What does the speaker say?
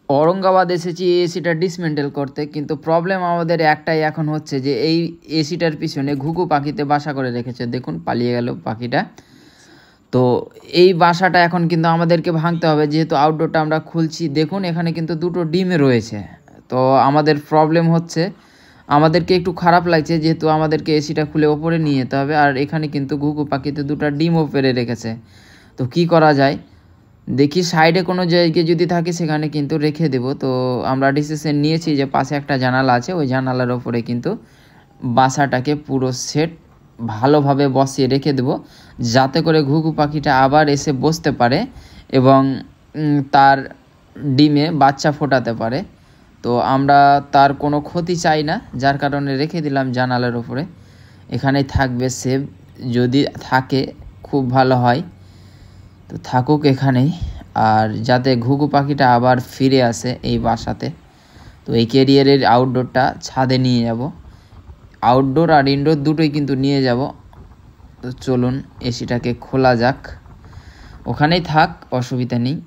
औरंगाबाद এসেছি এসিটা ডিসমেন্টেল করতে, কিন্তু প্রবলেম আমাদের একটাই এখন হচ্ছে যে এই এসিটার পিছনে ঘুঘু পাখিতে বাসা করে রেখেছে। দেখুন পালিয়ে গেল পাখিটা। তো এই বাসাটা এখন কিন্তু আমাদেরকে ভাঙতে হবে, যেহেতু আউটডোরটা আমরা খুলছি। দেখুন এখানে কিন্তু দুটো ডিমে রয়েছে। তো আমাদের প্রবলেম হচ্ছে, আমাদেরকে একটু খারাপ লাগছে, যেহেতু আমাদেরকে এসিটা খুলে ওপরে নিয়ে যেতে হবে। আর এখানে কিন্তু ঘুঘু পাখিতে দুটো ডিমও পেড়ে রেখেছে। তো কি করা যায় দেখি, সাইডে কোনো জায়গায় যদি থাকে সেখানে কিন্তু রেখে দেব। তো আমরা ডিসিশন নিয়েছি যে পাশে একটা জানালা আছে, ওই জানালার ওপরে কিন্তু বাসাটাকে পুরো সেট ভালোভাবে বসিয়ে রেখে দেব, যাতে করে ঘুঘু পাখিটা আবার এসে বসতে পারে এবং তার ডিমে বাচ্চা ফোটাতে পারে। তো আমরা তার কোনো ক্ষতি চাই না, যার কারণে রেখে দিলাম জানালার ওপরে। এখানেই থাকবে সেভ, যদি থাকে খুব ভালো হয়। তো থাকুক এখানেই, আর যাতে ঘুঘু পাখিটা আবার ফিরে আসে এই বাসাতে। তো এই ক্যারিয়ারের আউটডোরটা ছাদে নিয়ে যাব, আউটডোর আর ইনডোর দুটোই কিন্তু নিয়ে যাব। তো চলুন এসিটাকে খোলা যাক, ওখানেই থাক, অসুবিধা নেই।